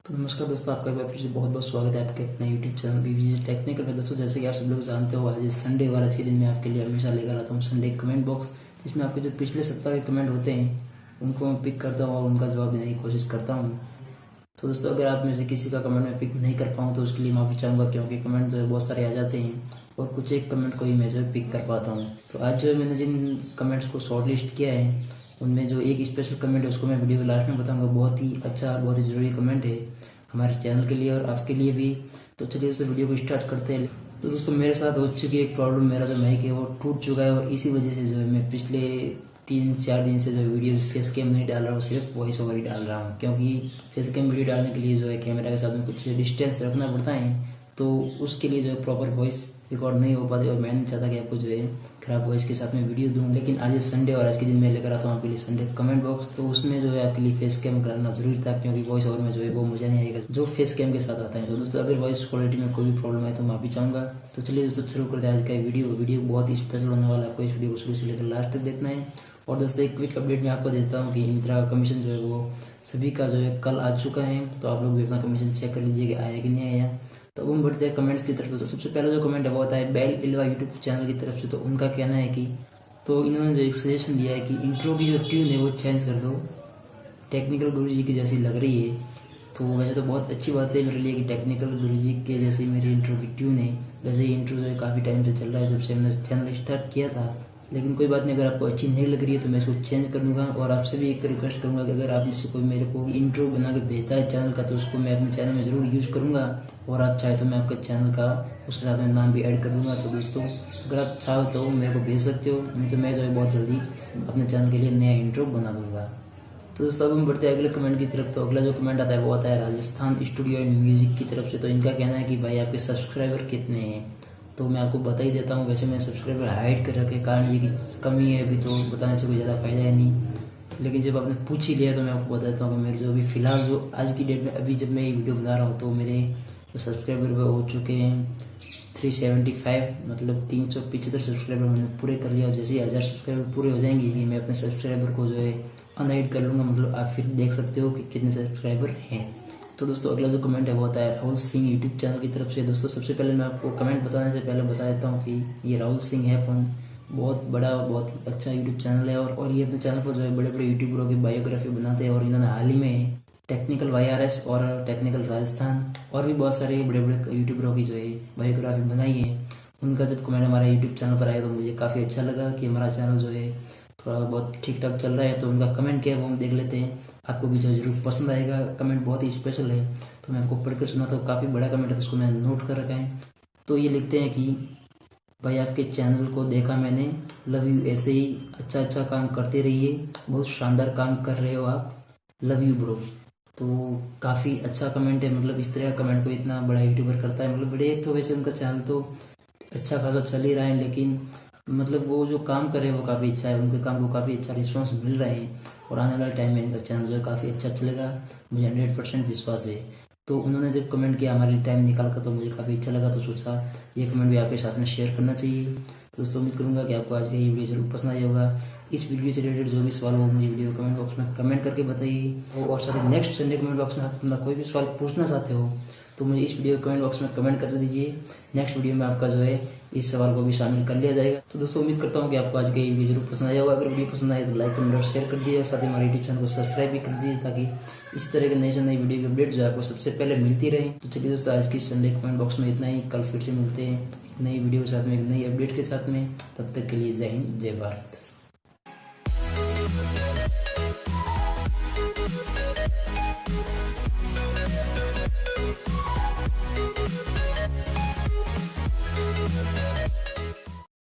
तो नमस्कार दोस्तों, आपका फिर से बहुत बहुत स्वागत है आपके अपने यूट्यूब चैनल बीबीजी टेक्निकल में। दोस्तों, जैसे कि आप सब लोग जानते हो, आज संडे और आज के दिन मैं आपके लिए हमेशा लेकर आता हूँ संडे कमेंट बॉक्स, जिसमें आपके जो पिछले सप्ताह के कमेंट होते हैं उनको मैं पिक करता हूँ और उनका जवाब देने की कोशिश करता हूँ। तो दोस्तों, अगर आप में से किसी का कमेंट मैं पिक नहीं कर पाऊँ तो उसके लिए माफ़ी चाहूँगा, क्योंकि कमेंट जो है बहुत सारे आ जाते हैं और कुछ एक कमेंट को ही मैं जो है पिक कर पाता हूँ। तो आज जो है मैंने जिन कमेंट्स को शॉर्ट लिस्ट किया है उनमें जो एक स्पेशल कमेंट है उसको मैं वीडियो के लास्ट में बताऊँगा। बहुत ही अच्छा और बहुत ही ज़रूरी कमेंट है हमारे चैनल के लिए और आपके लिए भी। तो चलिए दोस्तों, वीडियो को स्टार्ट करते हैं। तो दोस्तों, मेरे साथ हो चुकी एक प्रॉब्लम, मेरा जो माइक है वो टूट चुका है और इसी वजह से जो है मैं पिछले 3-4 दिन से जो वीडियो फेस कैम नहीं डाल रहा हूँ, सिर्फ वॉइस ओवर ही डाल रहा हूँ। क्योंकि फेस कैम वीडियो डालने के लिए जो है कैमरा के साथ में कुछ डिस्टेंस रखना पड़ता है, तो उसके लिए जो है प्रॉपर वॉइस रिकॉर्ड नहीं हो पाती और मैं नहीं चाहता कि आपको जो है खराब वॉइस के साथ में वीडियो दूं। लेकिन आज संडे और आज के दिन मैं लेकर आता हूँ आपके लिए संडे कमेंट बॉक्स, तो उसमें जो है आपके लिए फेस कैम करना जरूरी था, क्योंकि वॉइस ओवर में जो है वो मजा नहीं आएगा जो फेस कैम के साथ आता है। तो दोस्तों, अगर वॉइस क्वालिटी में कोई भी प्रॉब्लम है तो माफी चाहूंगा। तो चलिए दोस्तों, शुरू करते हैं आज का वीडियो बहुत ही स्पेशल होने वाला है, आपको इस वीडियो को शुरू से लेकर लास्ट तक देखना है। और दोस्तों, एक क्विक अपडेट मैं आपको देता हूँ कि मित्रा का कमीशन जो है वो सभी का जो है कल आ चुका है, तो आप लोग भी अपना कमीशन चेक कर लीजिए कि आया कि नहीं आया। तो हम बढ़ते हैं कमेंट्स की तरफ। तो सबसे पहला जो कमेंट है वो आता है बैल इलवा यूट्यूब चैनल की तरफ से। तो उनका कहना है कि तो इन्होंने जो एक सजेशन दिया है कि इंट्रो की जो ट्यून है वो चेंज कर दो, टेक्निकल गुरुजी की जैसी लग रही है। तो वैसे तो बहुत अच्छी बात है मेरे लिए कि टेक्निकल गुरुजी के जैसी मेरी इंट्रो की ट्यून है। वैसे ही इंट्रो जो है काफ़ी टाइम से चल रहा है, जब से मैंने चैनल स्टार्ट किया था। लेकिन कोई बात नहीं, अगर आपको अच्छी नहीं लग रही है तो मैं इसको चेंज कर दूंगा। और आपसे भी एक रिक्वेस्ट करूंगा कि अगर आप में से कोई मेरे को इंट्रो बना के भेजता है चैनल का, तो उसको मैं अपने चैनल में ज़रूर यूज़ करूंगा। और आप चाहे तो मैं आपके चैनल का उसके साथ में नाम भी ऐड कर दूंगा। तो दोस्तों, अगर आप चाहो तो मेरे को भेज सकते हो, नहीं तो मैं जो है बहुत जल्दी अपने चैनल के लिए नया इंट्रो बना दूंगा। तो दोस्तों, अब हम बढ़ते हैं अगले कमेंट की तरफ। तो अगला जो कमेंट आता है वो आता है राजस्थान स्टूडियो एंड म्यूजिक की तरफ से। तो इनका कहना है कि भाई आपके सब्सक्राइबर कितने हैं। तो मैं आपको बता ही देता हूँ, वैसे मैं सब्सक्राइबर हाइड कर रखे, कारण ये कि कमी है अभी, तो बताने से कोई ज़्यादा फायदा है नहीं। लेकिन जब आपने पूछ ही लिया तो मैं आपको बताता हूँ कि मेरे जो अभी फिलहाल जो आज की डेट में अभी जब मैं ये वीडियो बना रहा हूँ तो मेरे जो सब्सक्राइबर वो हो चुके हैं 375, मतलब 375 सब्सक्राइबर मैंने पूरे कर लिया। और जैसे ही 1000 सब्सक्राइबर पूरे हो जाएंगे कि मैं अपने सब्सक्राइबर को जो है अनहाइड कर लूँगा, मतलब आप फिर देख सकते हो कि कितने सब्सक्राइबर हैं। तो दोस्तों, अगला जो कमेंट है वो होता है राहुल सिंह यूट्यूब चैनल की तरफ से। दोस्तों, सबसे पहले मैं आपको कमेंट बताने से पहले बता देता हूँ कि ये राहुल सिंह है कौन। बहुत बड़ा बहुत अच्छा यूट्यूब चैनल है और ये अपने चैनल पर जो है बड़े बड़े यूट्यूबरों की बायोग्राफी बनाते हैं। और इन्होंने हाल ही में टेक्निकल वाईआरएस और टेक्निकल राजस्थान और भी बहुत सारे बड़े बड़े यूट्यूबरों की जो है बायोग्राफी बनाई है। उनका जब कमेंट हमारे यूट्यूब चैनल पर आया तो मुझे काफ़ी अच्छा लगा कि हमारा चैनल जो है थोड़ा बहुत ठीक ठाक चल रहा है। तो उनका कमेंट क्या है वो हम देख लेते हैं, आपको भी जो जरूर पसंद आएगा। कमेंट बहुत ही स्पेशल है, तो मैं आपको पढ़कर सुनाता हूँ। काफ़ी बड़ा कमेंट है तो उसको मैंने नोट कर रखा है। तो ये लिखते हैं कि भाई आपके चैनल को देखा मैंने, लव यू, ऐसे ही अच्छा काम करते रहिए, बहुत शानदार काम कर रहे हो आप, लव यू ब्रो। तो काफ़ी अच्छा कमेंट है, मतलब इस तरह का कमेंट कोई इतना बड़ा यूट्यूबर करता है। मतलब बड़े तो वैसे उनका चैनल तो अच्छा खासा चल ही रहा है, लेकिन मतलब वो जो काम कर रहे हैं वो काफ़ी अच्छा है, उनके काम को काफ़ी अच्छा रिस्पांस मिल रहा है। और आने वाले टाइम में इनका चैनल जो है काफ़ी अच्छा चलेगा, मुझे 100% विश्वास है। तो उन्होंने जब कमेंट किया हमारे लिए टाइम निकाल कर, तो मुझे काफ़ी अच्छा लगा, तो सोचा ये कमेंट भी आपके साथ में शेयर करना चाहिए। तो दोस्तों, उम्मीद करूंगा कि आपको आज का ये वीडियो जरूर पसंद आया होगा। इस वीडियो से रिलेटेड जो भी सवाल हो मुझे वीडियो कमेंट बॉक्स में कमेंट करके बताइए। और साथ ही नेक्स्ट संडे कमेंट बॉक्स में आप अपना कोई भी सवाल पूछना चाहते हो तो मुझे इस वीडियो कमेंट बॉक्स में कमेंट कर दीजिए। नेक्स्ट वीडियो में आपका जो है इस सवाल को भी शामिल कर लिया जाएगा। तो दोस्तों, उम्मीद करता हूँ कि आपको आज का ये वीडियो जरूर पसंद आया होगा। अगर वीडियो पसंद आए तो लाइक कमेंट और शेयर कर दीजिए और साथ ही हमारे यूट्यूब चैनल को सब्सक्राइब भी कर दीजिए, ताकि इस तरह के नई से नई वीडियो की अपडेट जो है आपको सबसे पहले मिलती रहे। तो चलिए दोस्तों, आज की संडे कमेंट बॉक्स में इतना ही। कल फिर से मिलते हैं एक नई वीडियो के साथ में, एक नई अपडेट के साथ में। तब तक के लिए जय हिंद, जय भारत।